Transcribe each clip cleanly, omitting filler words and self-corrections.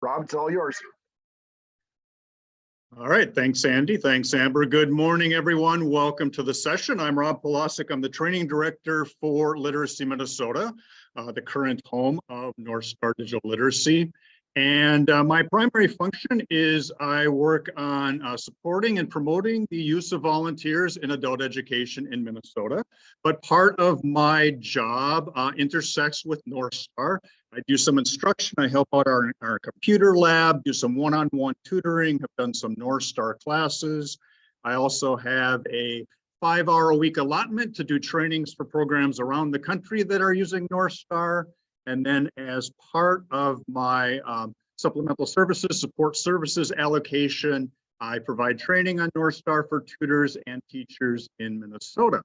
Rob, it's all yours. All right, thanks, Andy. Thanks, Amber. Good morning, everyone. Welcome to the session. I'm Rob Podlasek. I'm the training director for Literacy Minnesota, the current home of Northstar Digital Literacy. And my primary function is I work on supporting and promoting the use of volunteers in adult education in Minnesota. But part of my job intersects with Northstar. I do some instruction. I help out our computer lab, do some one-on-one tutoring, have done some Northstar classes. I also have a 5-hour-a-week allotment to do trainings for programs around the country that are using Northstar. And then as part of my supplemental services, support services allocation, I provide training on Northstar for tutors and teachers in Minnesota.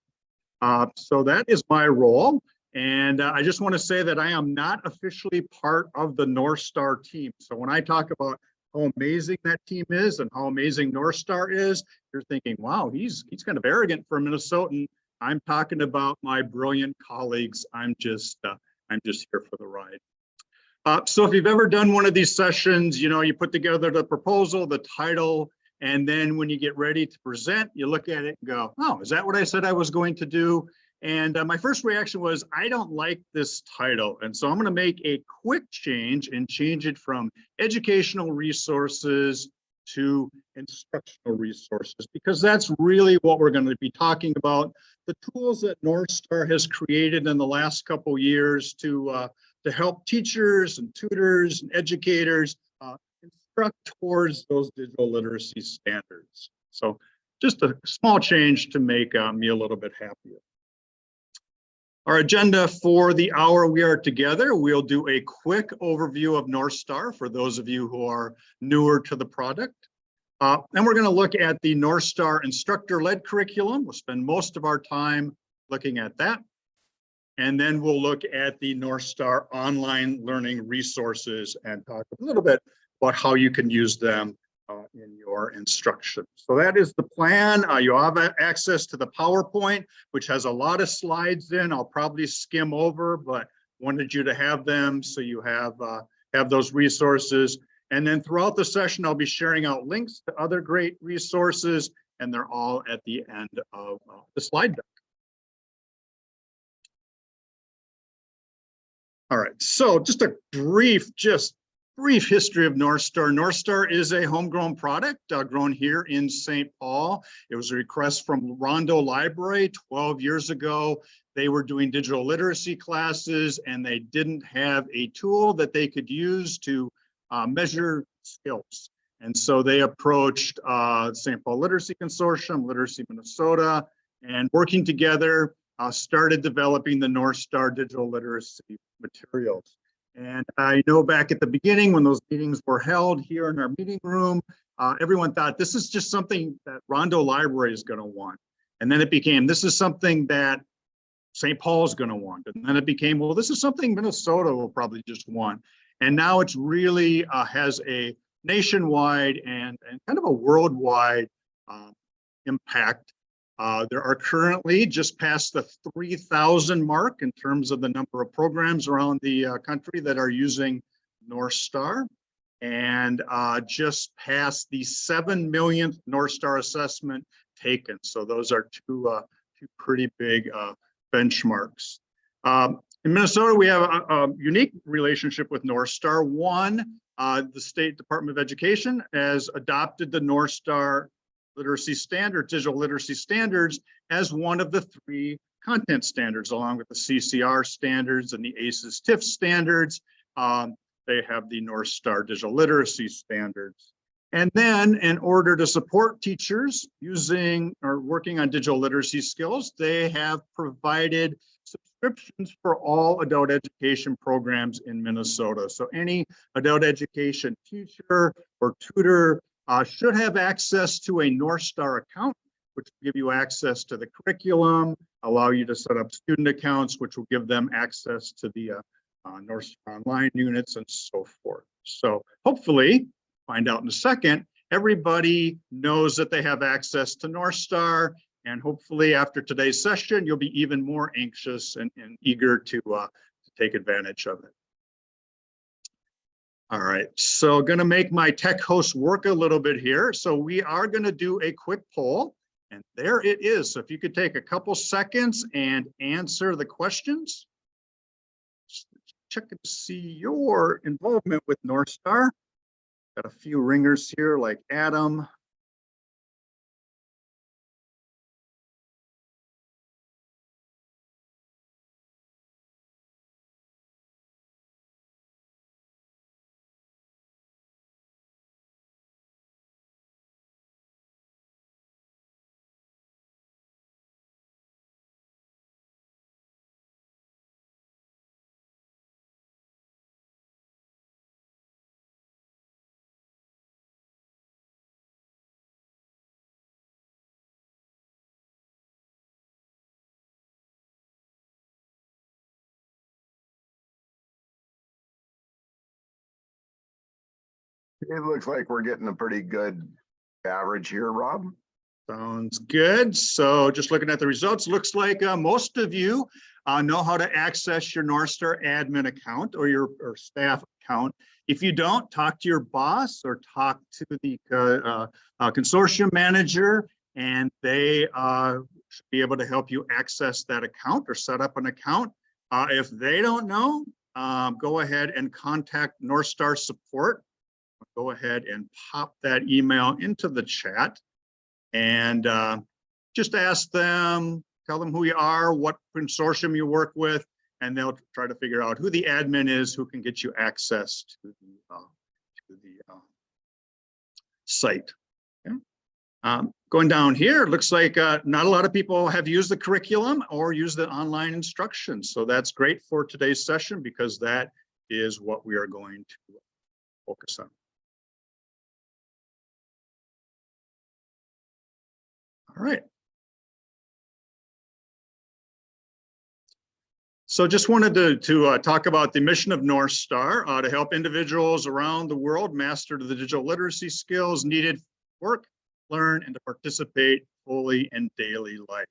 So that is my role. And I just want to say that I am not officially part of the Northstar team. So when I talk about how amazing that team is and how amazing Northstar is, you're thinking, wow, he's kind of arrogant for a Minnesotan. I'm talking about my brilliant colleagues. I'm just here for the ride. So if you've ever done one of these sessions, you put together the proposal, the title, and then when you get ready to present, you look at it and go, oh, is that what I said I was going to do? And my first reaction was, I don't like this title. And so I'm going to make a quick change and change it from educational resources to instructional resources, because that's really what we're going to be talking about. The tools that Northstar has created in the last couple years to help teachers and tutors and educators instruct towards those digital literacy standards. So just a small change to make me a little bit happier. Our agenda for the hour we are together, we'll do a quick overview of Northstar for those of you who are newer to the product. And we're going to look at the Northstar instructor-led curriculum. We'll spend most of our time looking at that. And then we'll look at the Northstar online learning resources and talk a little bit about how you can use them in your instruction. So that is the plan. You have access to the PowerPoint, which has a lot of slides in. I'll probably skim over, but wanted you to have them so you have those resources. And then throughout the session, I'll be sharing out links to other great resources, and they're all at the end of the slide deck. All right, so just a brief history of Northstar. Northstar is a homegrown product grown here in St. Paul. It was a request from Rondo Library 12 years ago. They were doing digital literacy classes and they didn't have a tool that they could use to measure skills. And so they approached St. Paul Literacy Consortium, Literacy Minnesota, and working together started developing the Northstar digital literacy materials. And I know back at the beginning when those meetings were held here in our meeting room, everyone thought this is just something that Rondo Library is going to want. And then it became, this is something that St. Paul is going to want. And then it became, well, this is something Minnesota will probably just want. And now it's really has a nationwide and kind of a worldwide impact. There are currently just past the 3,000 mark in terms of the number of programs around the country that are using Northstar, and just past the 7 millionth Northstar assessment taken. So those are two pretty big benchmarks. In Minnesota, we have a unique relationship with Northstar. One, the State Department of Education has adopted the Northstar literacy standard, digital literacy standards, as one of the 3 content standards, along with the CCRS standards and the ACES TIF standards. They have the Northstar digital literacy standards. And then in order to support teachers using or working on digital literacy skills, they have provided subscriptions for all adult education programs in Minnesota. So any adult education teacher or tutor should have access to a Northstar account, which will give you access to the curriculum, allow you to set up student accounts, which will give them access to the Northstar online units and so forth. So hopefully, find out in a second, everybody knows that they have access to Northstar, and hopefully after today's session, you'll be even more anxious and eager to take advantage of it. All right, so going to make my tech host work a little bit here. So we are going to do a quick poll, and there it is. So if you could take a couple seconds and answer the questions. Check to see your involvement with Northstar. Got a few ringers here like Adam. It looks like we're getting a pretty good average here, Rob. Sounds good. So just looking at the results, looks like most of you know how to access your Northstar admin account or your staff account. If you don't, talk to your boss or talk to the consortium manager, and they should be able to help you access that account or set up an account. If they don't know, go ahead and contact Northstar support. Go ahead and pop that email into the chat and just ask them, tell them who you are, what consortium you work with, and they'll try to figure out who the admin is who can get you access to the site. Okay. Going down here, it looks like not a lot of people have used the curriculum or used the online instruction. So that's great for today's session because that is what we are going to focus on. All right. So just wanted to talk about the mission of Northstar to help individuals around the world master the digital literacy skills needed to work, learn, and to participate fully in daily life.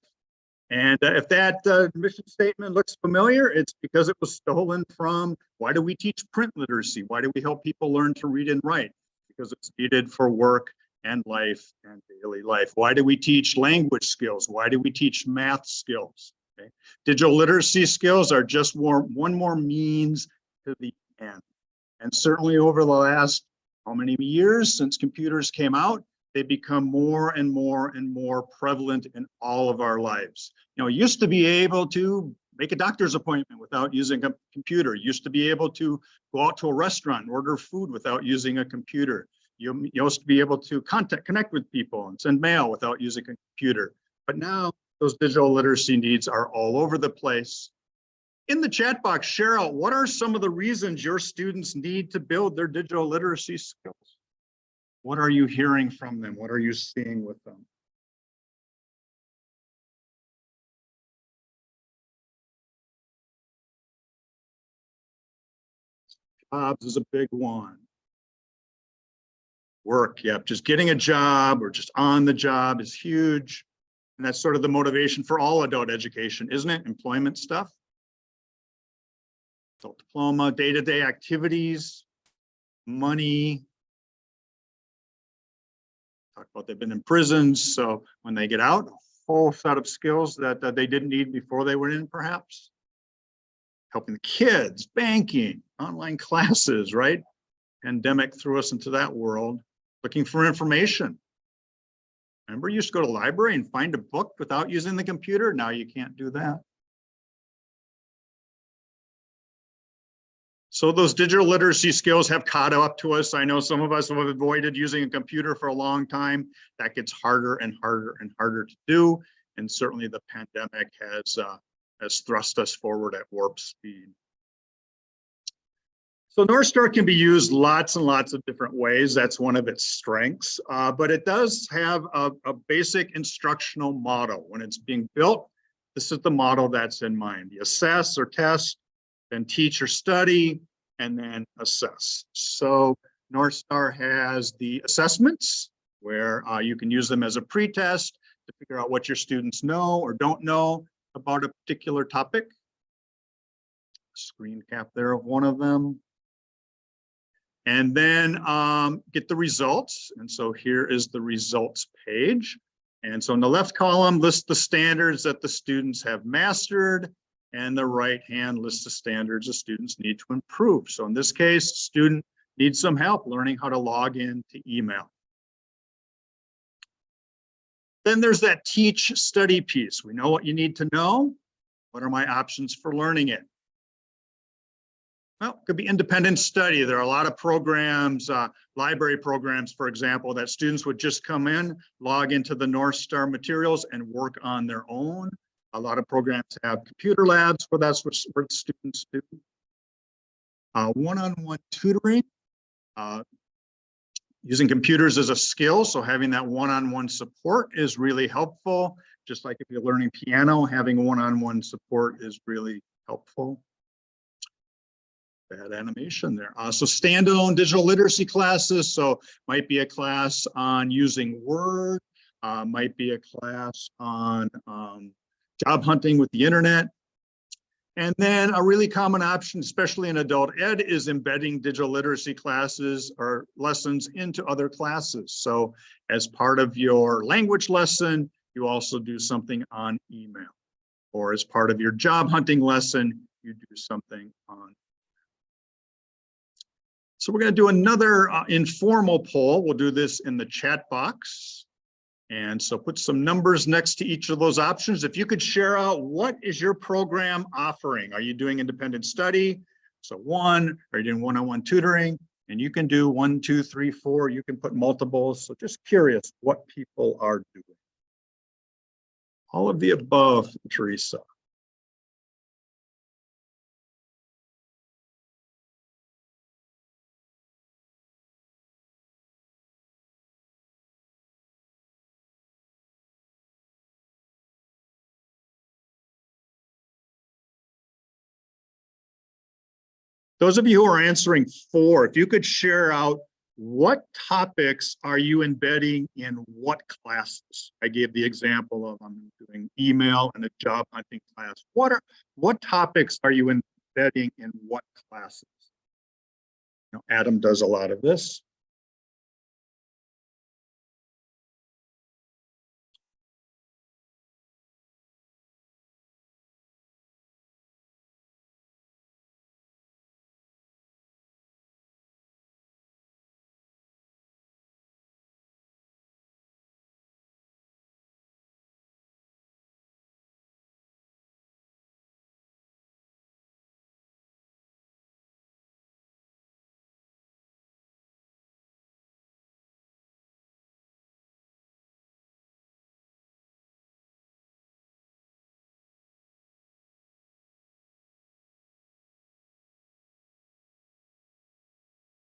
And if that mission statement looks familiar, it's because it was stolen from why do we teach print literacy? Why do we help people learn to read and write? Because it's needed for work and life and daily life. Why do we teach language skills? Why do we teach math skills? Okay. Digital literacy skills are just one more means to the end. And certainly over the last how many years since computers came out, they become more and more and more prevalent in all of our lives. You know, used to be able to make a doctor's appointment without using a computer. Used to be able to go out to a restaurant and order food without using a computer. You used to be able to connect with people and send mail without using a computer. But now those digital literacy needs are all over the place. In the chat box, share out what are some of the reasons your students need to build their digital literacy skills? What are you hearing from them? What are you seeing with them? Jobs is a big one. Work, yep, just getting a job or just on the job is huge. And that's sort of the motivation for all adult education, isn't it? Employment stuff. Adult diploma, day-to-day activities, money. Talk about they've been in prisons, so when they get out, a whole set of skills that they didn't need before they were in, perhaps. Helping the kids, banking, online classes, right? Pandemic threw us into that world. Looking for information. Remember, you used to go to the library and find a book without using the computer. Now you can't do that. So those digital literacy skills have caught up to us. I know some of us have avoided using a computer for a long time. That gets harder and harder and harder to do. And certainly the pandemic has thrust us forward at warp speed. So Northstar can be used lots and lots of different ways. That's one of its strengths, but it does have a basic instructional model. When it's being built, this is the model that's in mind. You assess or test, then teach or study, and then assess. So Northstar has the assessments where you can use them as a pretest to figure out what your students know or don't know about a particular topic. Screen cap there of one of them. and then get the results. And so here is the results page. And so in the left column, list the standards that the students have mastered, and the right hand lists the standards the students need to improve. So in this case, student needs some help learning how to log in to email. Then there's that teach study piece. We know what you need to know. What are my options for learning it? Well, it could be independent study. There are a lot of programs, library programs, for example, that students would just come in, log into the Northstar materials and work on their own. A lot of programs have computer labs where that's what students do. One-on-one tutoring, using computers as a skill. So having that one-on-one support is really helpful. Just like if you're learning piano, having one-on-one support is really helpful. Bad animation there. So standalone digital literacy classes. So might be a class on using Word, might be a class on job hunting with the internet. And then a really common option, especially in adult ed, is embedding digital literacy classes or lessons into other classes. So as part of your language lesson, you also do something on email. Or as part of your job hunting lesson, you do something on. So we're going to do another informal poll. We'll do this in the chat box. And so put some numbers next to each of those options. If you could share out, what is your program offering? Are you doing independent study? So 1, are you doing one-on-one tutoring? And you can do 1, 2, 3, 4. You can put multiples. So just curious what people are doing. All of the above, Teresa. Those of you who are answering 4, if you could share out, what topics are you embedding in what classes? I gave the example of I'm doing email and a job hunting class. What topics are you embedding in what classes? You know, Adam does a lot of this.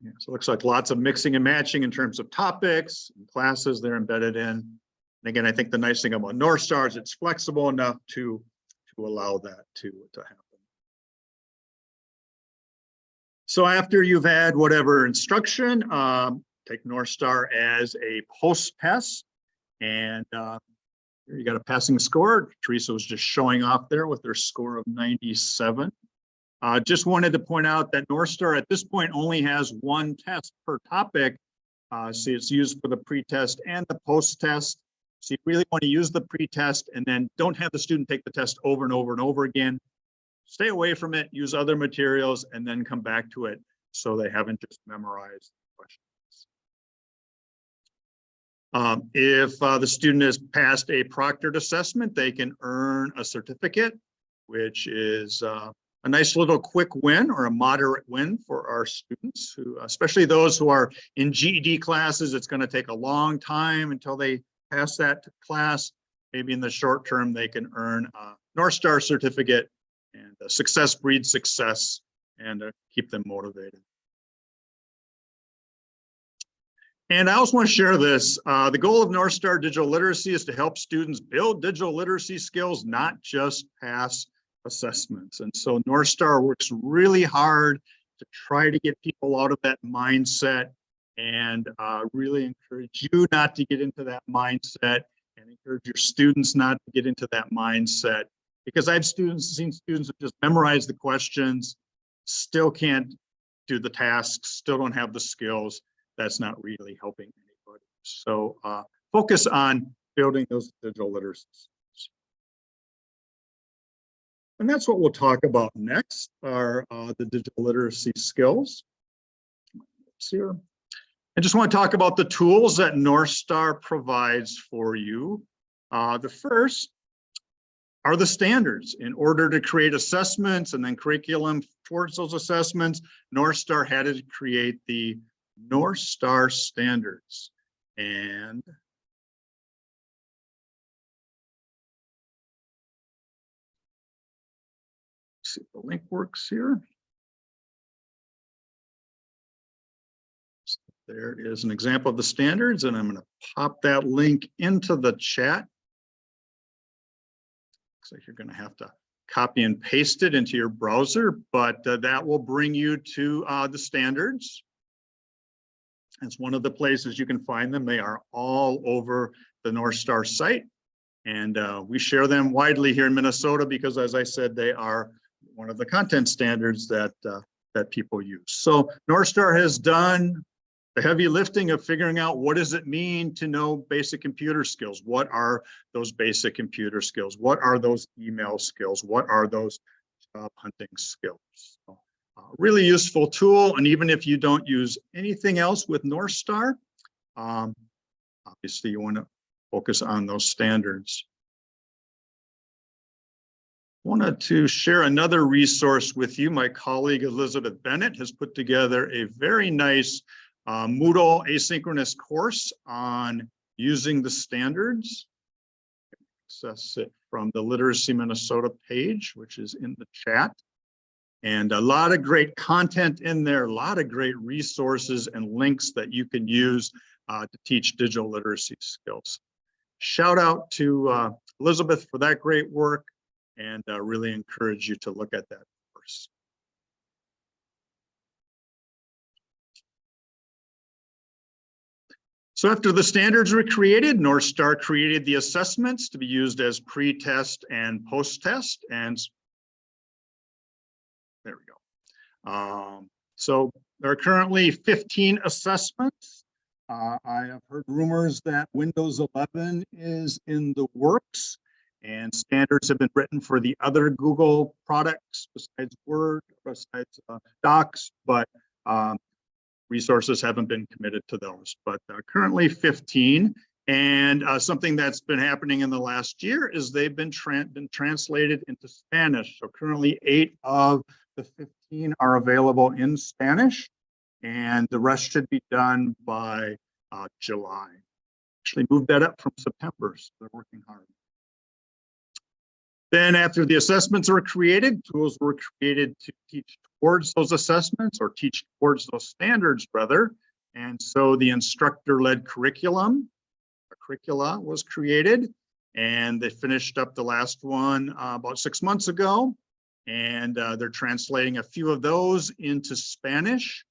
Yeah, so it looks like lots of mixing and matching in terms of topics and classes they're embedded in. And again, I think the nice thing about Northstar is it's flexible enough to allow that to happen. So after you've had whatever instruction, take Northstar as a post-test, and here you got a passing score. Teresa was just showing off there with her score of 97. Just wanted to point out that Northstar at this point only has 1 test per topic. So it's used for the pre-test and the post-test. So you really want to use the pre-test and then don't have the student take the test over and over and over again. Stay away from it, use other materials, and then come back to it so they haven't just memorized questions. If the student has passed a proctored assessment, they can earn a certificate, which is a nice little quick win or a moderate win for our students, who, especially those who are in GED classes. It's going to take a long time until they pass that class. Maybe in the short term, they can earn a Northstar certificate, and success breeds success, and keep them motivated. And I also want to share this. The goal of Northstar Digital Literacy is to help students build digital literacy skills, not just pass assessments. And so Northstar works really hard to try to get people out of that mindset, and really encourage you not to get into that mindset, and encourage your students not to get into that mindset. Because I've seen students who just memorize the questions, still can't do the tasks, still don't have the skills, that's not really helping anybody. So focus on building those digital literacy skills. And that's what we'll talk about next, are the digital literacy skills. Let's see here. I just want to talk about the tools that Northstar provides for you. The first are the standards. In order to create assessments and then curriculum towards those assessments, Northstar had to create the Northstar standards. And see if the link works here. So there is an example of the standards, and I'm going to pop that link into the chat. Looks like you're going to have to copy and paste it into your browser, but that will bring you to the standards. It's one of the places you can find them. They are all over the Northstar site, and we share them widely here in Minnesota because, as I said, they are one of the content standards that that people use. So Northstar has done the heavy lifting of figuring out what does it mean to know basic computer skills? What are those basic computer skills? What are those email skills? What are those job hunting skills? So, really useful tool. And even if you don't use anything else with Northstar, obviously you want to focus on those standards. Wanted to share another resource with you. My colleague Elizabeth Bennett has put together a very nice Moodle asynchronous course on using the standards. Access it from the Literacy Minnesota page, which is in the chat. And a lot of great content in there, a lot of great resources and links that you can use to teach digital literacy skills. Shout out to Elizabeth for that great work, and really encourage you to look at that course. So after the standards were created, Northstar created the assessments to be used as pre-test and post-test. And there we go. So there are currently 15 assessments. I have heard rumors that Windows 11 is in the works, and standards have been written for the other Google products besides Word, besides Docs, but resources haven't been committed to those, but currently 15. And something that's been happening in the last year is they've been translated into Spanish. So currently 8 of the 15 are available in Spanish, and the rest should be done by July. Actually moved that up from September, so they're working hard. Then after the assessments were created, tools were created to teach towards those assessments, or teach towards those standards, rather. And so the instructor-led curricula was created, and they finished up the last one about 6 months ago. And they're translating a few of those into Spanish.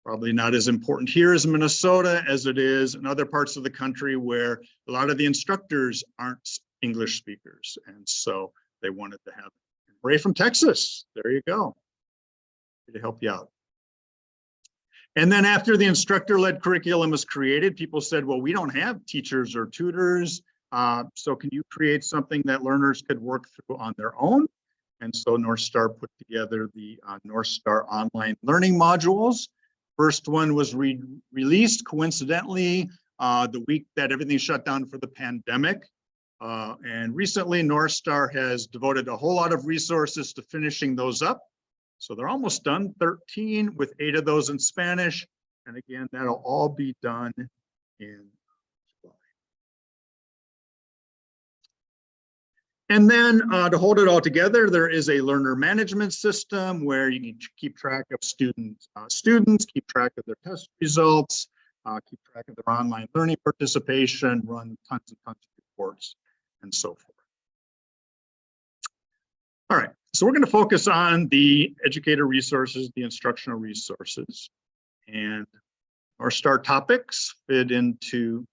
Probably not as important here as Minnesota as it is in other parts of the country where a lot of the instructors aren't English speakers. And so they wanted to have Ray from Texas. There you go. To help you out. And then after the instructor-led curriculum was created, people said, well, we don't have teachers or tutors. So can you create something that learners could work through on their own? And so Northstar put together the Northstar online learning modules. First one was released coincidentally the week that everything shut down for the pandemic. And recently Northstar has devoted a whole lot of resources to finishing those up. So they're almost done, 13 with 8 of those in Spanish. And again, that'll all be done in July. And then to hold it all together, there is a learner management system where you can keep track of students, keep track of their test results, keep track of their online learning participation, run tons and tons of reports, and so forth. All right, so we're going to focus on the educator resources, the instructional resources, and Northstar Topics fit into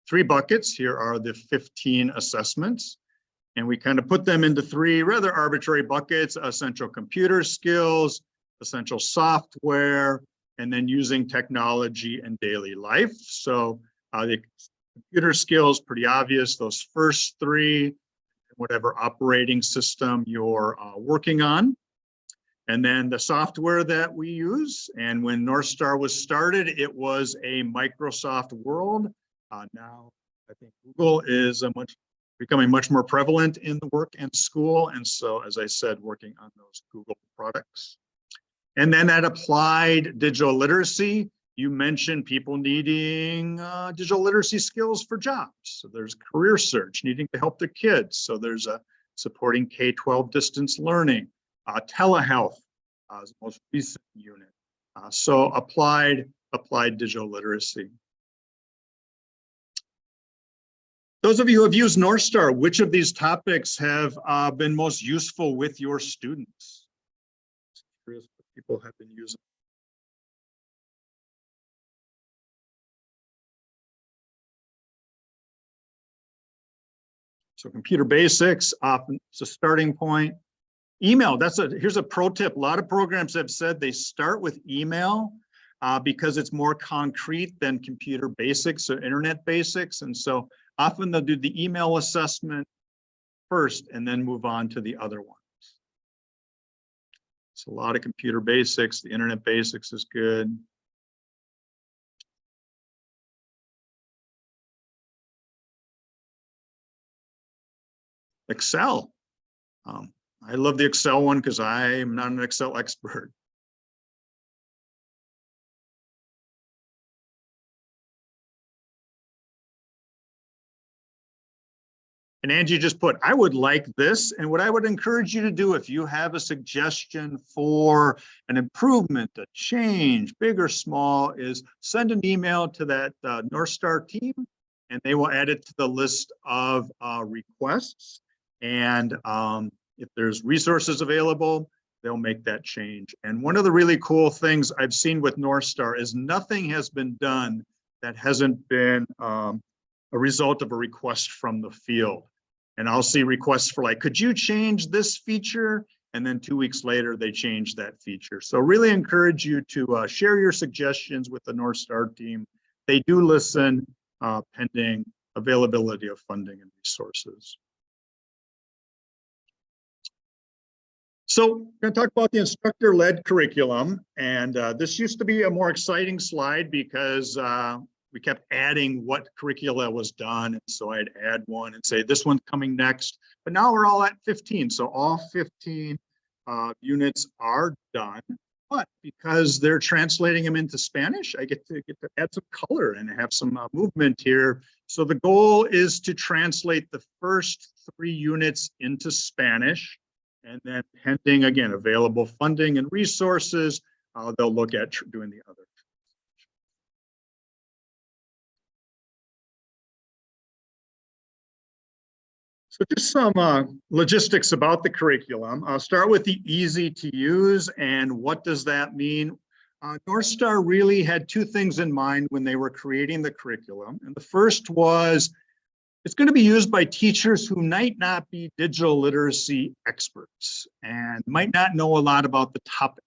3 buckets. Here are the 15 assessments, and we kind of put them into 3 rather arbitrary buckets: essential computer skills, essential software, and then using technology in daily life. So the computer skills, pretty obvious, those first three, whatever operating system you're working on. And then the software that we use. And when Northstar was started, it was a Microsoft world. Now, I think Google is becoming much more prevalent in the work and school. And so, as I said, working on those Google products. And then that applied digital literacy. You mentioned people needing digital literacy skills for jobs. So there's career search, needing to help their kids. So there's a supporting K-12 distance learning, telehealth is the most recent unit. So applied digital literacy. Those of you who have used Northstar, which of these topics have been most useful with your students? Curious what people have been using. So computer basics, often it's a starting point. Email, here's a pro tip. A lot of programs have said they start with email because it's more concrete than computer basics or internet basics. And so often they'll do the email assessment first and then move on to the other ones. So a lot of computer basics, the internet basics is good. Excel. I love the Excel one because I'm not an Excel expert. And Angie just put, I would like this. And what I would encourage you to do if you have a suggestion for an improvement, a change, big or small, is send an email to that Northstar team, and they will add it to the list of requests. And if there's resources available, they'll make that change. And one of the really cool things I've seen with Northstar is nothing has been done that hasn't been a result of a request from the field. And I'll see requests for like, could you change this feature? And then 2 weeks later, they change that feature. So really encourage you to share your suggestions with the Northstar team. They do listen pending availability of funding and resources. So we're going to talk about the instructor-led curriculum. And this used to be a more exciting slide because we kept adding what curricula was done. And so I'd add one and say, this one's coming next. But now we're all at 15. So all 15 units are done. But because they're translating them into Spanish, I get to add some color and have some movement here. So the goal is to translate the first 3 units into Spanish. And then pending, again, available funding and resources, they'll look at doing the other. So just some logistics about the curriculum. I'll start with the easy to use and what does that mean? Northstar really had 2 things in mind when they were creating the curriculum. And the first was, it's going to be used by teachers who might not be digital literacy experts and might not know a lot about the topic.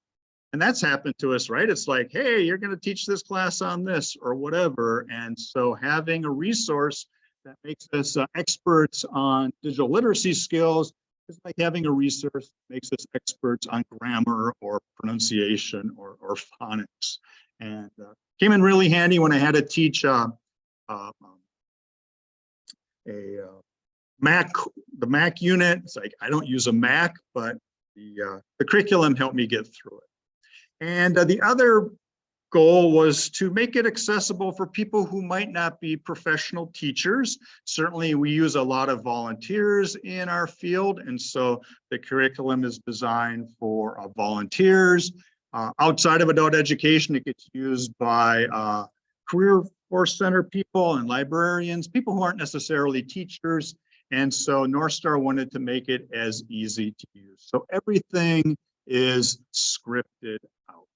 And that's happened to us, right? It's like, hey, you're going to teach this class on this or whatever. And so having a resource that makes us experts on digital literacy skills is like having a resource that makes us experts on grammar or pronunciation or phonics. And came in really handy when I had to teach the Mac unit. It's like, I don't use a Mac, but the curriculum helped me get through it. And the other goal was to make it accessible for people who might not be professional teachers. Certainly we use a lot of volunteers in our field. And so the curriculum is designed for volunteers. Outside of adult education, it gets used by career force center people and librarians, people who aren't necessarily teachers. And so Northstar wanted to make it as easy to use. So everything is scripted out.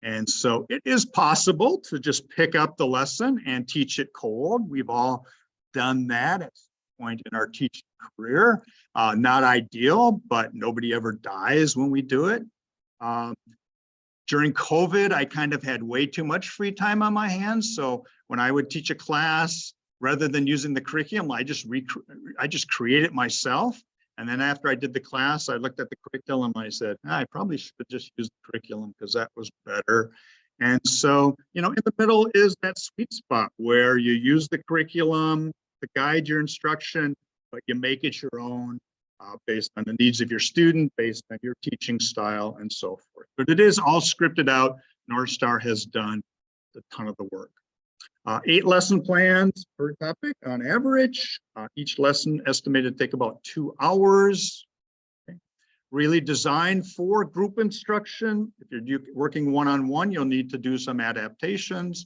And so it is possible to just pick up the lesson and teach it cold. We've all done that at some point in our teaching career. Not ideal, but nobody ever dies when we do it. During COVID, I kind of had way too much free time on my hands. So when I would teach a class, rather than using the curriculum, I just create it myself. And then after I did the class, I looked at the curriculum. I said, I probably should just use the curriculum because that was better. And so, in the middle is that sweet spot where you use the curriculum to guide your instruction, but you make it your own based on the needs of your student, based on your teaching style, and so forth. But it is all scripted out. Northstar has done a ton of the work. 8 lesson plans per topic on average. Each lesson estimated to take about 2 hours. Okay. Really designed for group instruction. If you're working one-on-one, you'll need to do some adaptations.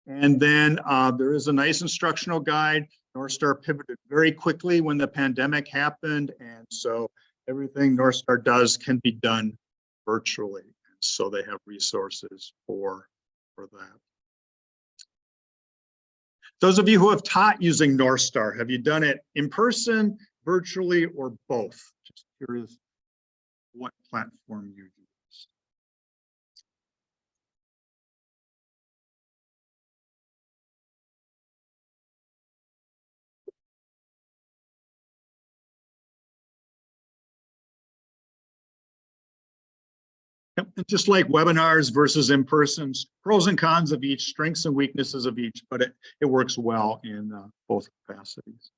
And then there is a nice instructional guide. Northstar pivoted very quickly when the pandemic happened. And so everything Northstar does can be done virtually. And so they have resources for that. Those of you who have taught using Northstar, have you done it in person, virtually, or both? Just curious what platform you use. Yep. Just like webinars versus in-person, pros and cons of each, strengths and weaknesses of each, but it works well in both capacities.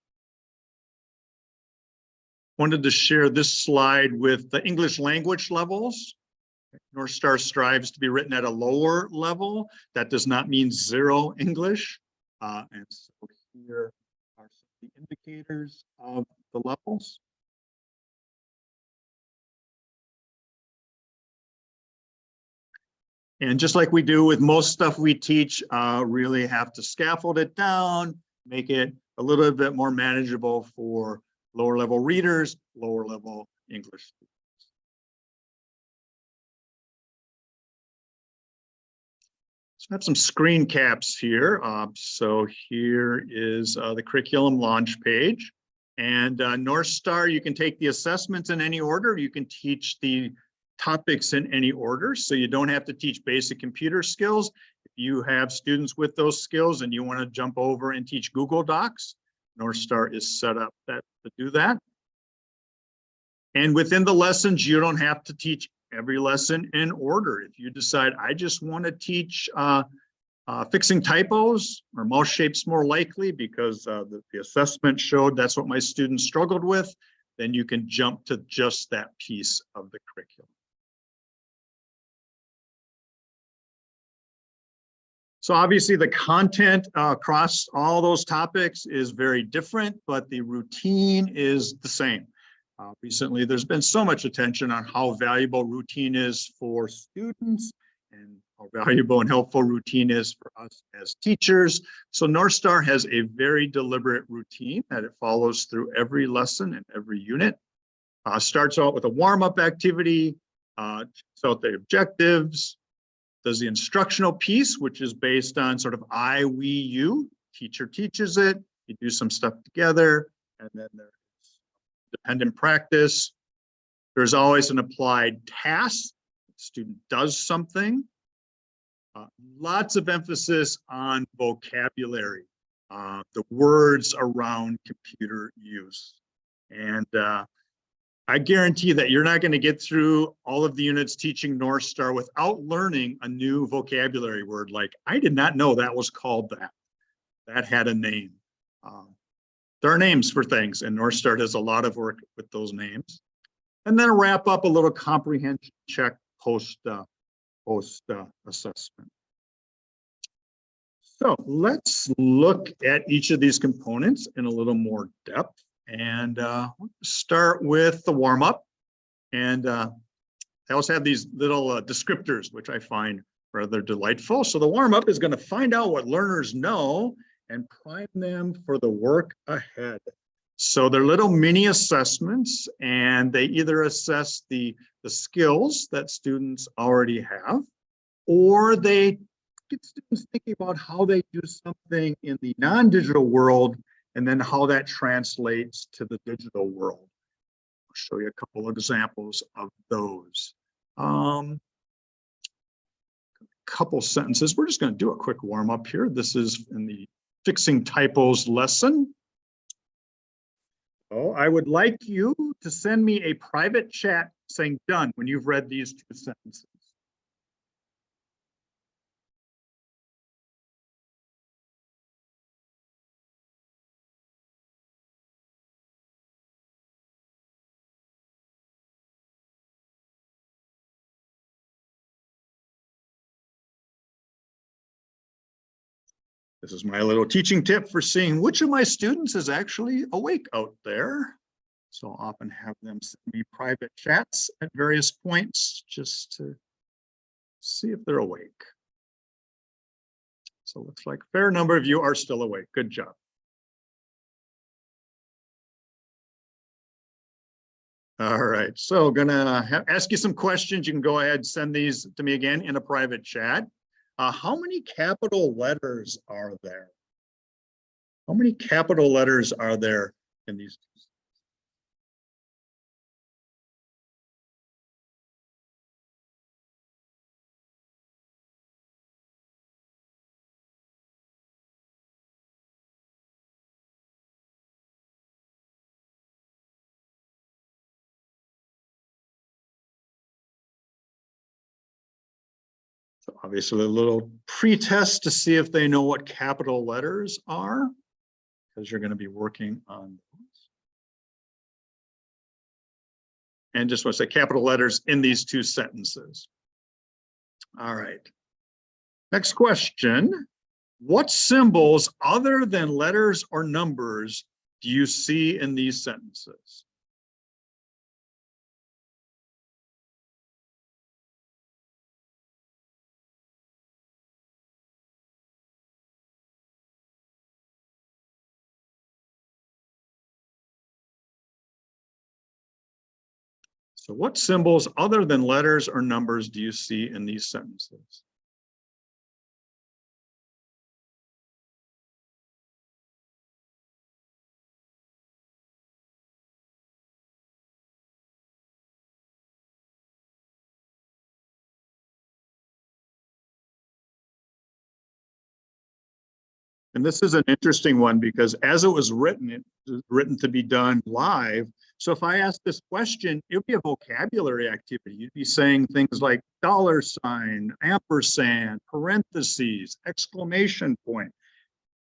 Wanted to share this slide with the English language levels. Northstar strives to be written at a lower level. That does not mean 0 English. And so here are some of the indicators of the levels. And just like we do with most stuff we teach, really have to scaffold it down, make it a little bit more manageable for lower level readers, lower level English students. So I have some screen caps here. So here is the curriculum launch page. And Northstar, you can take the assessments in any order. You can teach the topics in any order, so you don't have to teach basic computer skills. If you have students with those skills and you want to jump over and teach Google Docs, Northstar is set up to do that. And within the lessons, you don't have to teach every lesson in order. If you decide, I just want to teach fixing typos or mouse shapes more likely because the assessment showed that's what my students struggled with, then you can jump to just that piece of the curriculum. So obviously the content across all those topics is very different, but the routine is the same. Recently, there's been so much attention on how valuable routine is for students and how valuable and helpful routine is for us as teachers. So Northstar has a very deliberate routine that it follows through every lesson and every unit. Starts out with a warm-up activity, checks out the objectives, does the instructional piece, which is based on sort of I, we, you. Teacher teaches it, you do some stuff together, and then there's dependent practice. There's always an applied task. The student does something. Lots of emphasis on vocabulary, the words around computer use. And I guarantee that you're not going to get through all of the units teaching Northstar without learning a new vocabulary word. Like, I did not know that was called that. That had a name. There are names for things, and Northstar does a lot of work with those names. And then wrap up a little comprehension check post assessment. So let's look at each of these components in a little more depth. And start with the warm-up. And I also have these little descriptors, which I find rather delightful. So the warm-up is going to find out what learners know and prime them for the work ahead. So they're little mini assessments, and they either assess the skills that students already have, or they get students thinking about how they do something in the non-digital world and then how that translates to the digital world. I'll show you a couple of examples of those. couple sentences. We're just going to do a quick warm up here. This is in the Fixing Typos lesson. Oh, I would like you to send me a private chat saying done when you've read these 2 sentences. This is my little teaching tip for seeing which of my students is actually awake out there. So I'll often have them send me private chats at various points just to see if they're awake. So it looks like a fair number of you are still awake. Good job. All right, so gonna ask you some questions. You can go ahead and send these to me again in a private chat. How many capital letters are there? How many capital letters are there in these? So obviously a little pre-test to see if they know what capital letters are, because you're going to be working on those. And just want to say capital letters in these 2 sentences. All right. Next question. What symbols other than letters or numbers do you see in these sentences? So what symbols other than letters or numbers do you see in these sentences? And this is an interesting one because as it was written to be done live. So if I ask this question, it would be a vocabulary activity. You'd be saying things like $sign, ampersand, parentheses, exclamation point.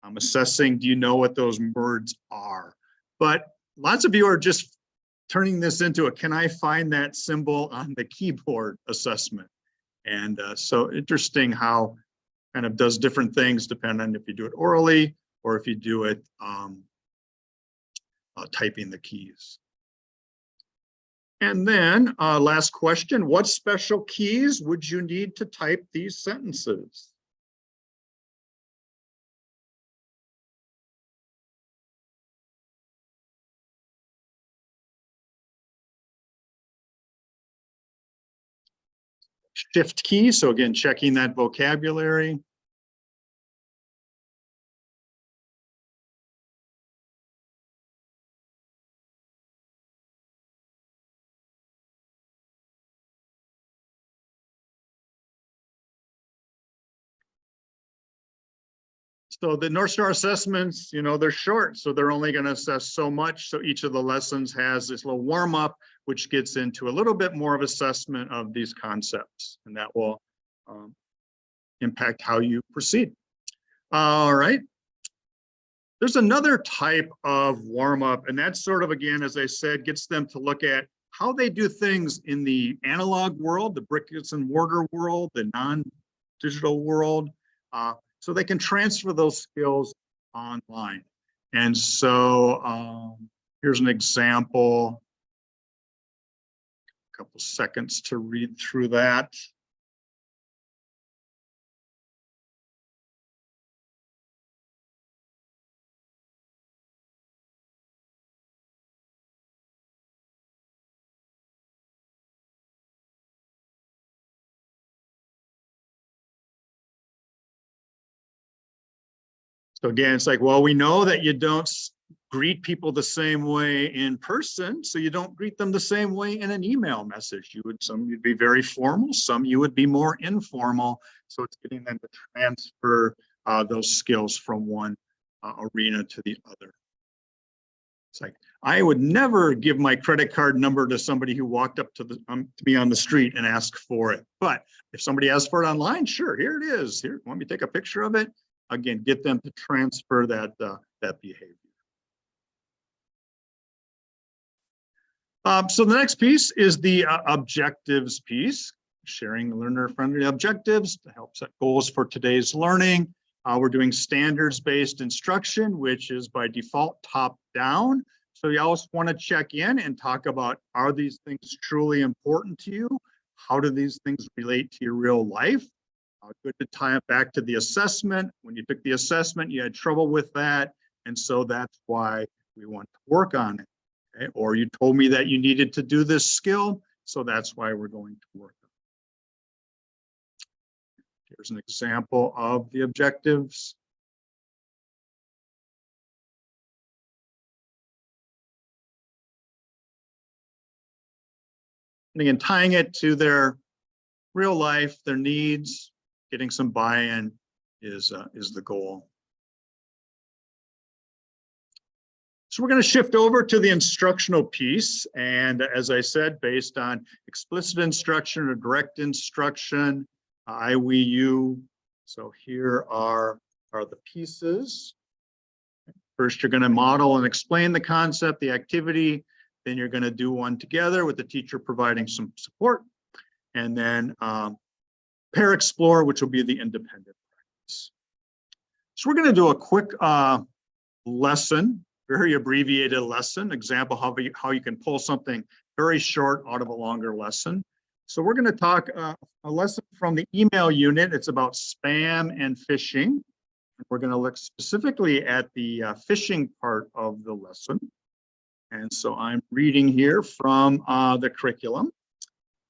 I'm assessing, do you know what those words are? But lots of you are just turning this into a, can I find that symbol on the keyboard assessment? And so interesting how kind of does different things depending on if you do it orally or if you do it typing the keys. And then last question, what special keys would you need to type these sentences? Shift key, so again, checking that vocabulary. So the Northstar assessments, you know, they're short, so they're only going to assess so much. So each of the lessons has this little warm up, which gets into a little bit more of assessment of these concepts, and that will impact how you proceed. All right. There's another type of warm up, and that's sort of, again, as I said, gets them to look at how they do things in the analog world, the bricks and mortar world, the non-digital world. So they can transfer those skills online. And so here's an example, a couple seconds to read through that. So again, it's like, well, we know that you don't greet people the same way in person, so you don't greet them the same way in an email message. Some you'd be very formal, some you would be more informal. So it's getting them to transfer those skills from one arena to the other. It's like, I would never give my credit card number to somebody who walked up to me on the street and asked for it. But if somebody asks for it online, sure, here it is. Here, want me to take a picture of it? Again, get them to transfer that behavior. So the next piece is the objectives piece, sharing learner-friendly objectives to help set goals for today's learning. We're doing standards-based instruction, which is by default top-down. So you always want to check in and talk about, are these things truly important to you? How do these things relate to your real life? Good to tie it back to the assessment. When you took the assessment, you had trouble with that. And so that's why we want to work on it. Okay? Or you told me that you needed to do this skill, so that's why we're going to work on it. Here's an example of the objectives. And again, tying it to their real life, their needs, getting some buy-in is the goal. So we're going to shift over to the instructional piece. And as I said, based on explicit instruction or direct instruction, I, we, you. So here are the pieces. First, you're going to model and explain the concept, the activity. Then you're going to do one together with the teacher providing some support. And then pair explore, which will be the independent practice. So we're going to do a quick lesson, very abbreviated lesson, example how you can pull something very short out of a longer lesson. So we're going to talk a lesson from the email unit. It's about spam and phishing. We're going to look specifically at the phishing part of the lesson. And so I'm reading here from the curriculum.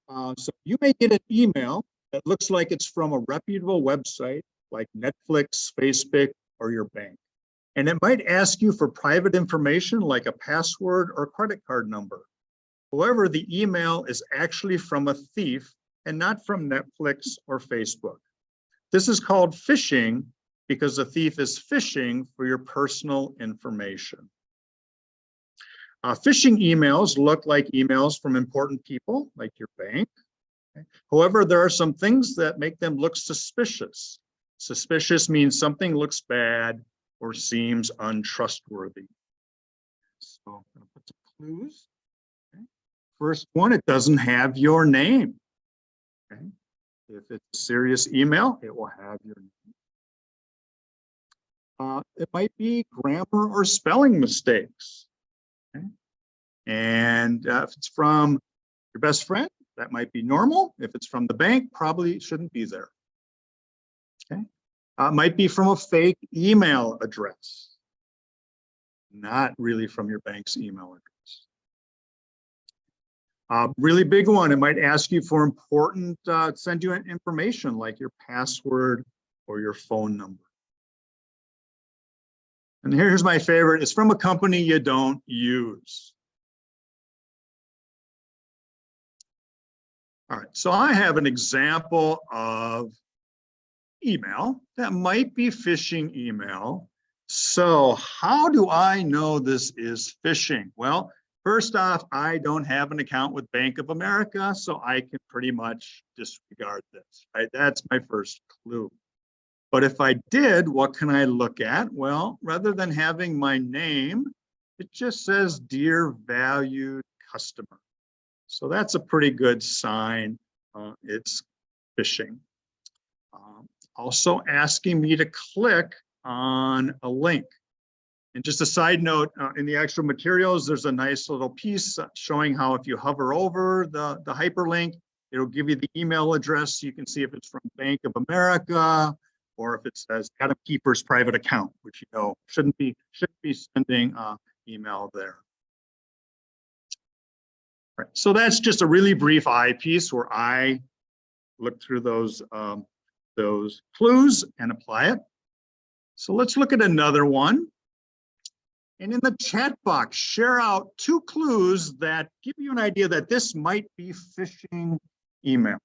So you may get an email that looks like it's from a reputable website like Netflix, Facebook, or your bank. And it might ask you for private information like a password or credit card number. However, the email is actually from a thief and not from Netflix or Facebook. This is called phishing because the thief is phishing for your personal information. Phishing emails look like emails from important people like your bank. However, there are some things that make them look suspicious. Suspicious means something looks bad or seems untrustworthy. So I'm going to put some clues. Okay. First one, it doesn't have your name. Okay. If it's a serious email, it will have your name. It might be grammar or spelling mistakes. Okay. And if it's from your best friend, that might be normal. If it's from the bank, probably shouldn't be there. Okay. Might be from a fake email address, not really from your bank's email address. Really big one, it might ask you for important, send you information like your password or your phone number. And here's my favorite, it's from a company you don't use. All right, so I have an example of email that might be phishing email. So how do I know this is phishing? Well, first off, I don't have an account with Bank of America, so I can pretty much disregard this, right? That's my first clue. But if I did, what can I look at? Well, rather than having my name, it just says, "Dear valued customer." So that's a pretty good sign it's phishing. Also asking me to click on a link. And just a side note, in the actual materials, there's a nice little piece showing how if you hover over the hyperlink, it'll give you the email address. You can see if it's from Bank of America or if it says Adam Keeper's private account, which you know shouldn't be sending email there. Right. So that's just a really brief eye piece where I look through those clues and apply it. So let's look at another one. And in the chat box, share out 2 clues that give you an idea that this might be phishing email.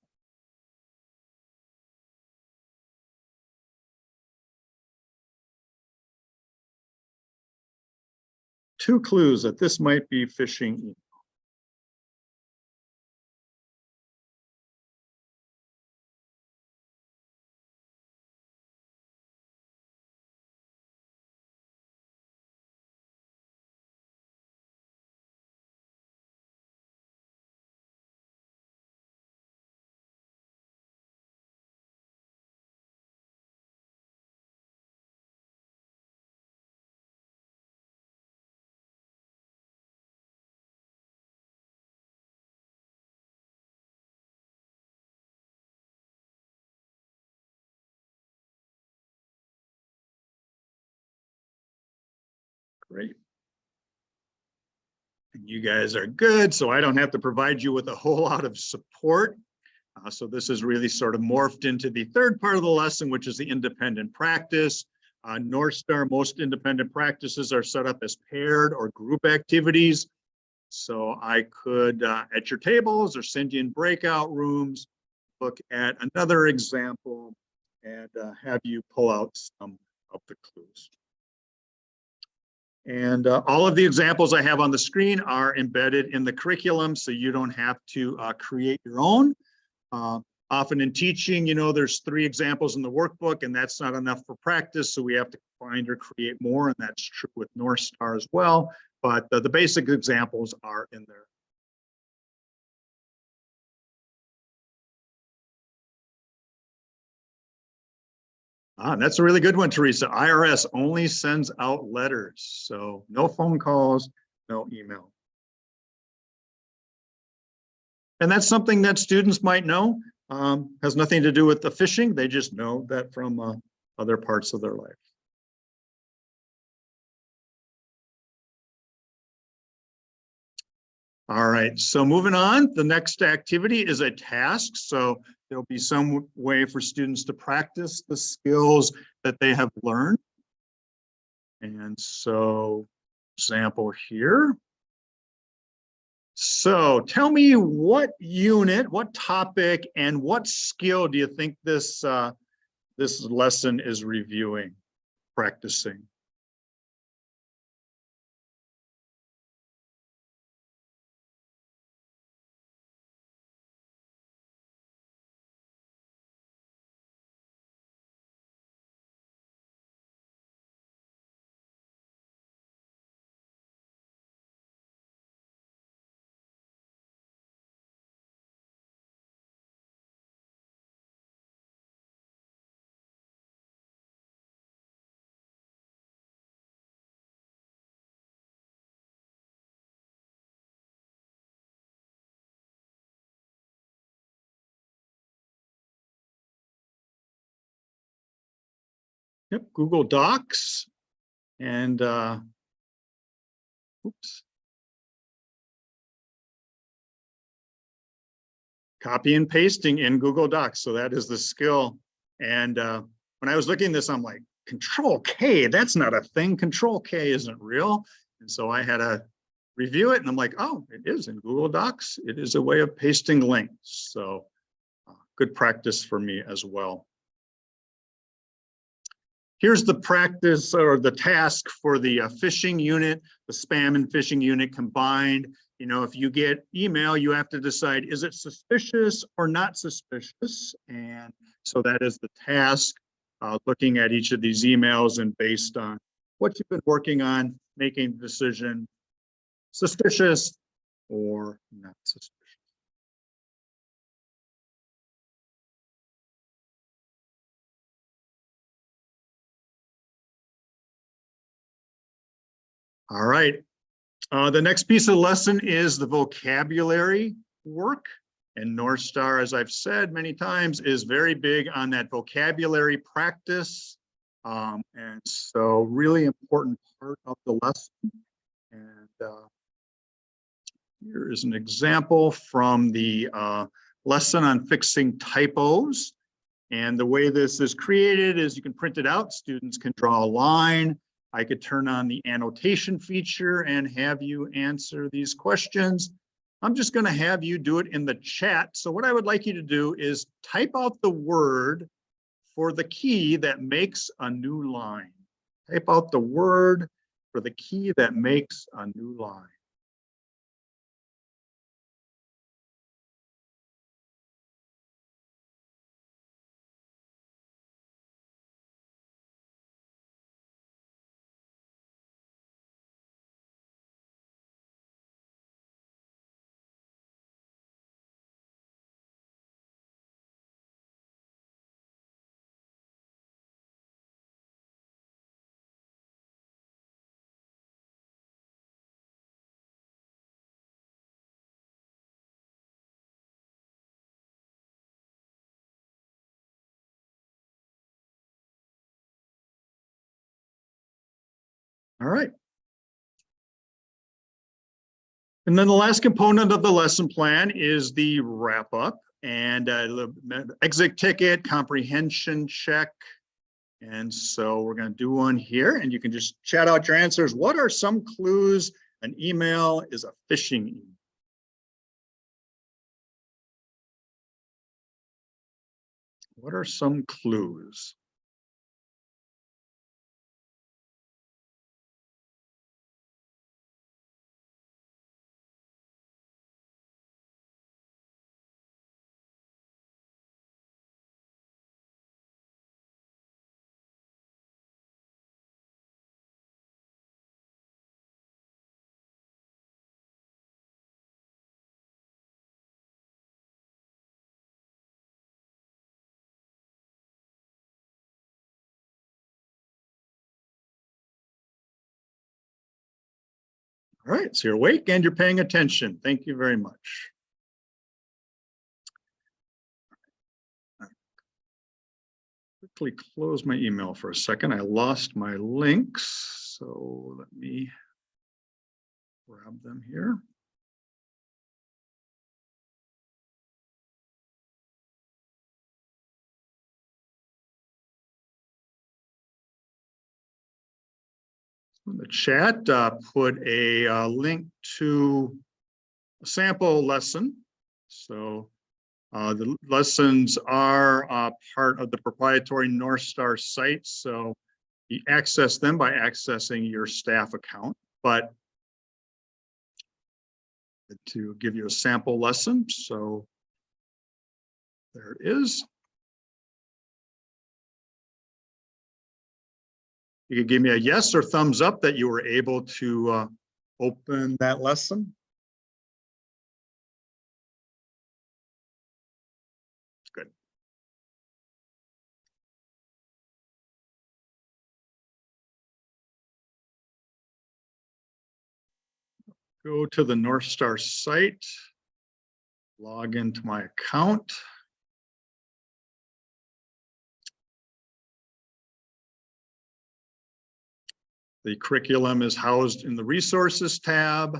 Two clues that this might be phishing email. Great. And you guys are good, so I don't have to provide you with a whole lot of support. So this is really sort of morphed into the third part of the lesson, which is the independent practice. Northstar, most independent practices are set up as paired or group activities. So I could, at your tables or send you in breakout rooms, look at another example and have you pull out some of the clues. And all of the examples I have on the screen are embedded in the curriculum, so you don't have to create your own. Often in teaching, you know, there's 3 examples in the workbook, and that's not enough for practice, so we have to find or create more, and that's true with Northstar as well. But the basic examples are in there. That's a really good one, Teresa. IRS only sends out letters, so no phone calls, no email. And that's something that students might know. Has nothing to do with the phishing. They just know that from other parts of their life. All right, so moving on, the next activity is a task. So there'll be some way for students to practice the skills that they have learned. And so, example here. So tell me what unit, what topic, and what skill do you think this, this lesson is reviewing, practicing? Yep, Google Docs and oops. Copy and pasting in Google Docs. So that is the skill. And when I was looking at this, I'm like, Control K, that's not a thing. Control K isn't real. And so I had to review it and I'm like, oh, it is in Google Docs. It is a way of pasting links. So good practice for me as well. Here's the practice or the task for the phishing unit, the spam and phishing unit combined. You know, if you get email, you have to decide, is it suspicious or not suspicious? And so that is the task, looking at each of these emails and based on what you've been working on, making a decision, suspicious or not suspicious. All right. The next piece of the lesson is the vocabulary work. And Northstar, as I've said many times, is very big on that vocabulary practice. And so really important part of the lesson. And here is an example from the lesson on fixing typos. And the way this is created is you can print it out. Students can draw a line I could turn on the annotation feature and have you answer these questions. I'm just going to have you do it in the chat. So what I would like you to do is type out the word for the key that makes a new line. Type out the word for the key that makes a new line. All right. And then the last component of the lesson plan is the wrap up and exit ticket, comprehension check. And so we're going to do one here and you can just chat out your answers. What are some clues an email is a phishing email? What are some clues? All right, so you're awake and you're paying attention. Thank you very much. Quickly close my email for a second. I lost my links, so let me grab them here. In the chat, put a link to a sample lesson. So the lessons are part of the proprietary Northstar site. So you access them by accessing your staff account, but to give you a sample lesson. So there it is. You can give me a yes or thumbs up that you were able to open that lesson. Good. Go to the Northstar site, log into my account. The curriculum is housed in the resources tab.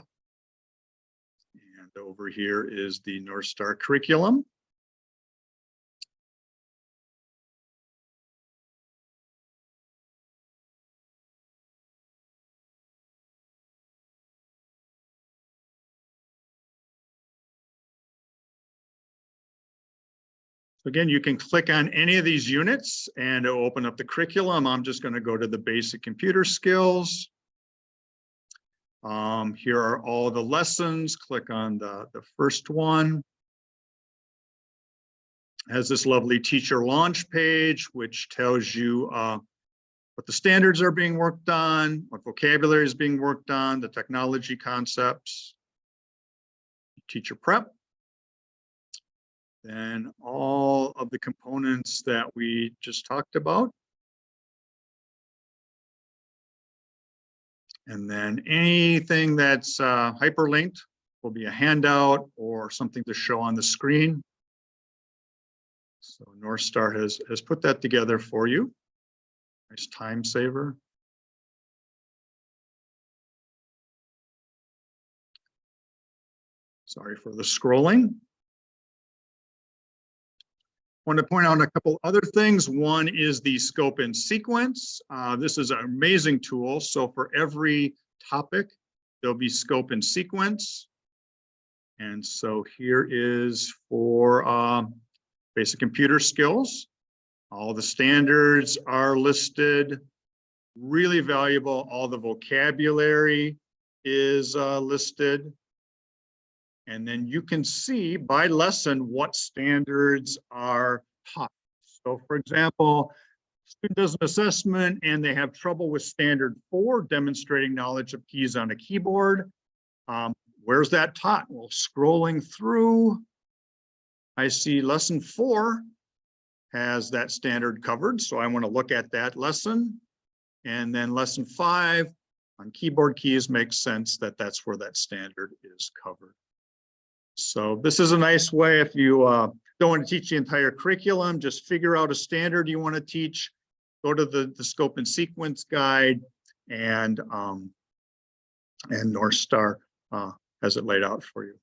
And over here is the Northstar curriculum. Again, you can click on any of these units and it'll open up the curriculum. I'm just going to go to the basic computer skills. Here are all the lessons. Click on the first one. It has this lovely teacher launch page, which tells you what the standards are being worked on, what vocabulary is being worked on, the technology concepts, teacher prep. Then all of the components that we just talked about. And then anything that's hyperlinked will be a handout or something to show on the screen. So Northstar has put that together for you. Nice time saver. Sorry for the scrolling. Want to point out a couple other things. One is the scope and sequence. This is an amazing tool. So for every topic, there'll be scope and sequence. And so here is for basic computer skills. All the standards are listed, really valuable. All the vocabulary is listed. And then you can see by lesson what standards are taught. So for example, student does an assessment and they have trouble with standard 4, demonstrating knowledge of keys on a keyboard. Where's that taught? Well, scrolling through, I see lesson 4 has that standard covered. So I want to look at that lesson. And then lesson 5 on keyboard keys makes sense that that's where that standard is covered. So this is a nice way if you don't want to teach the entire curriculum, just figure out a standard you want to teach, go to the scope and sequence guide, and Northstar has it laid out for you.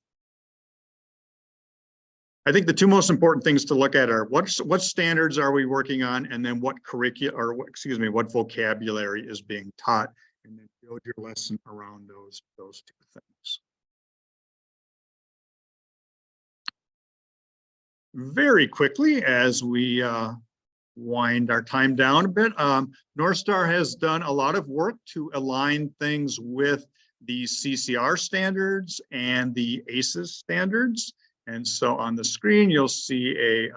I think the two most important things to look at are what standards are we working on, and then what what vocabulary is being taught, and then build your lesson around those two things. Very quickly, as we wind our time down a bit, Northstar has done a lot of work to align things with the CCR standards and the ACES standards. And so on the screen, you'll see a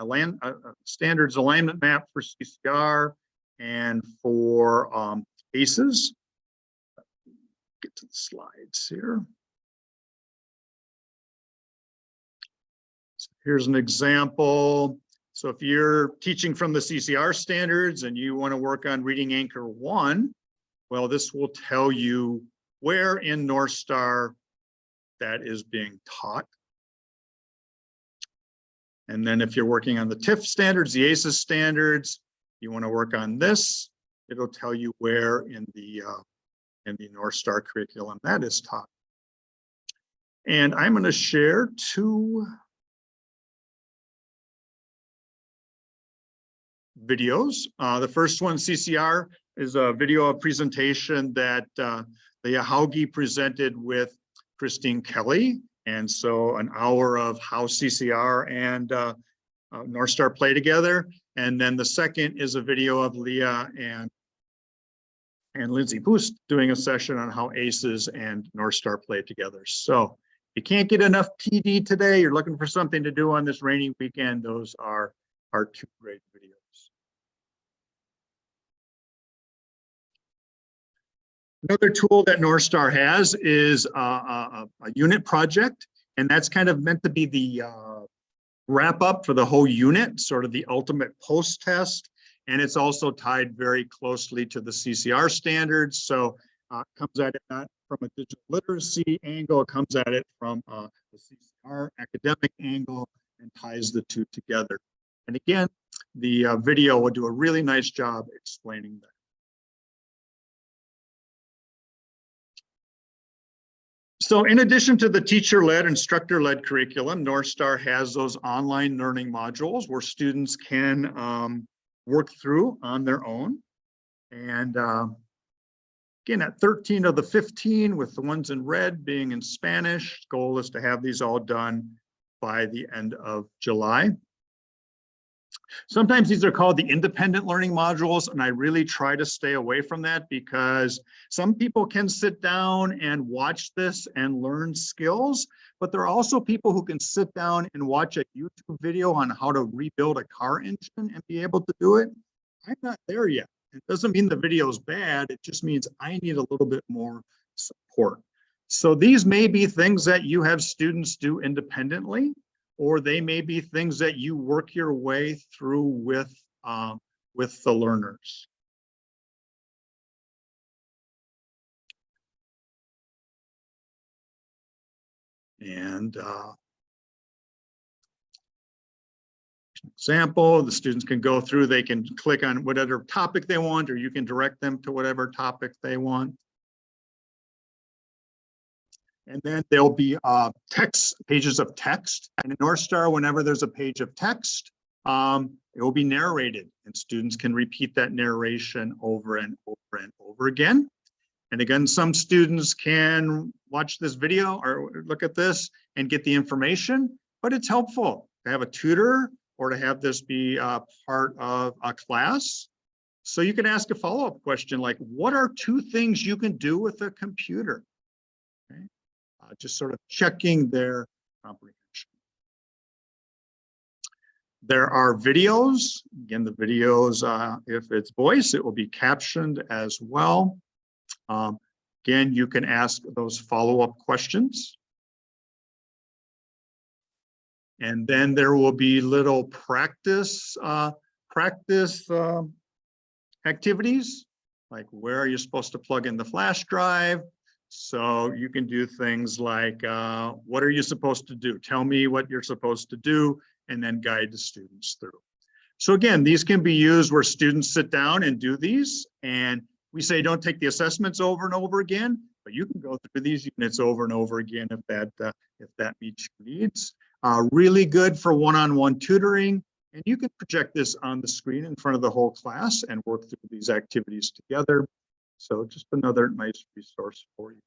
standards alignment map for CCR and for ACES. Get to the slides here. So here's an example. So if you're teaching from the CCR standards and you want to work on reading anchor 1, well, this will tell you where in Northstar that is being taught. And then if you're working on the TIF standards, the ACES standards, you want to work on this, it'll tell you where in the Northstar curriculum that is taught. And I'm going to share 2 videos. The first one, CCR, is a video of presentation that Leah Hauge presented with Christine Kelly. And so an hour of how CCR and Northstar play together. And then the second is a video of Leah and Lindsay Boost doing a session on how ACES and Northstar play together. So if you can't get enough PD today, you're looking for something to do on this rainy weekend, those are our 2 great videos. Another tool that Northstar has is a unit project, and that's kind of meant to be the wrap up for the whole unit, sort of the ultimate post test. And it's also tied very closely to the CCR standards. So it comes at it not from a digital literacy angle, it comes at it from the CCR academic angle and ties the 2 together. And again, the video will do a really nice job explaining that. So in addition to the teacher-led, instructor-led curriculum, Northstar has those online learning modules where students can work through on their own. And again, at 13 of the 15, with the ones in red being in Spanish, goal is to have these all done by the end of July. Sometimes these are called the independent learning modules, and I really try to stay away from that because some people can sit down and watch this and learn skills, but there are also people who can sit down and watch a YouTube video on how to rebuild a car engine and be able to do it. I'm not there yet. It doesn't mean the video is bad. It just means I need a little bit more support. So these may be things that you have students do independently, or they may be things that you work your way through with the learners. And example, the students can go through, they can click on whatever topic they want, or you can direct them to whatever topic they want. And then there'll be text, pages of text. And in Northstar, whenever there's a page of text, it will be narrated, and students can repeat that narration over and over and over again. And again, some students can watch this video or look at this and get the information, but it's helpful to have a tutor or to have this be a part of a class. So you can ask a follow-up question like, what are 2 things you can do with a computer? Okay. Just sort of checking their comprehension. There are videos. Again, the videos, if it's voice, it will be captioned as well. Again, you can ask those follow-up questions. And then there will be little practice activities, like where are you supposed to plug in the flash drive? So you can do things like, what are you supposed to do? Tell me what you're supposed to do, and then guide the students through. So again, these can be used where students sit down and do these, and we say don't take the assessments over and over again, but you can go through these units over and over again if that meets your needs. Really good for one-on-one tutoring, and you can project this on the screen in front of the whole class and work through these activities together. So just another nice resource for you.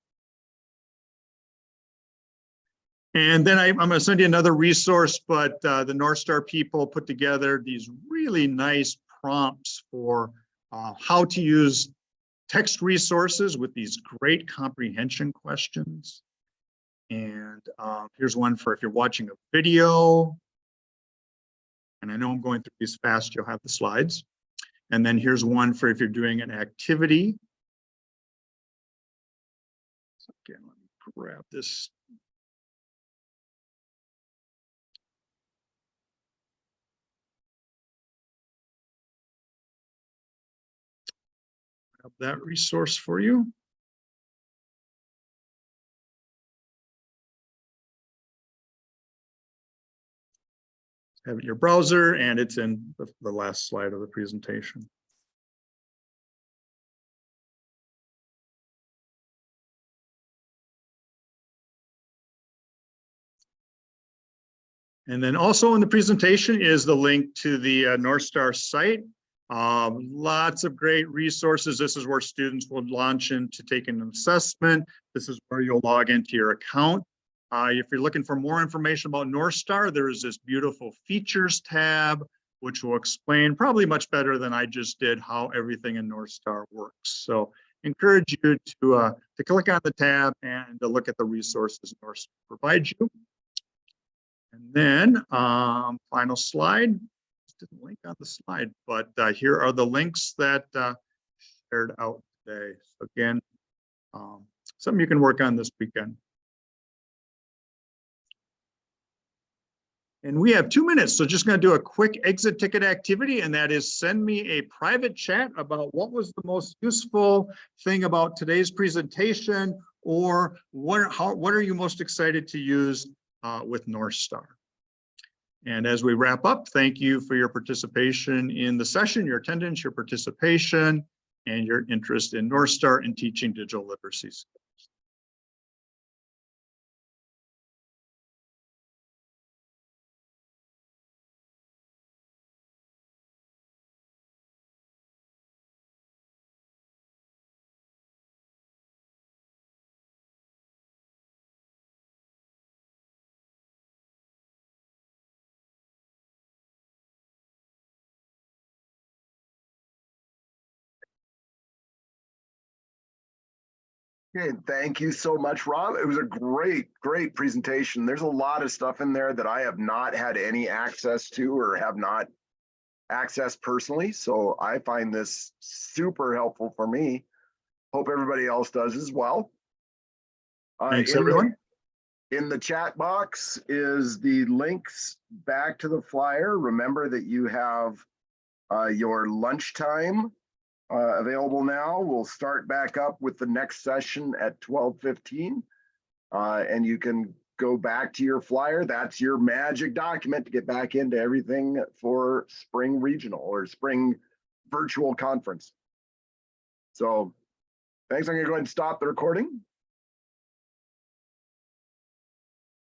And then I'm going to send you another resource, but the Northstar people put together these really nice prompts for how to use text resources with these great comprehension questions. And here's one for if you're watching a video. And I know I'm going through these fast, you'll have the slides. And then here's one for if you're doing an activity. So again, let me grab this. Grab that resource for you. Have it in your browser, and it's in the last slide of the presentation. And then also in the presentation is the link to the Northstar site. Lots of great resources. This is where students will launch into taking an assessment. This is where you'll log into your account. If you're looking for more information about Northstar, there is this beautiful features tab, which will explain probably much better than I just did how everything in Northstar works. So encourage you to click on the tab and to look at the resources Northstar provides you. And then final slide. Just didn't link on the slide, but here are the links that shared out today. So again, something you can work on this weekend. And we have 2 minutes, so just going to do a quick exit ticket activity, and that is send me a private chat about what was the most useful thing about today's presentation, or what are you most excited to use with Northstar. And as we wrap up, thank you for your participation in the session, your attendance, your participation, and your interest in Northstar and teaching digital literacy skills. Okay, thank you so much, Rob. It was a great presentation. There's a lot of stuff in there that I have not had any access to or have not accessed personally. So I find this super helpful for me. Hope everybody else does as well. Thanks, everyone. In the chat box is the links back to the flyer. Remember that you have your lunchtime available now. We'll start back up with the next session at 12:15, and you can go back to your flyer. That's your magic document to get back into everything for spring regional or spring virtual conference. So thanks. I'm going to go ahead and stop the recording.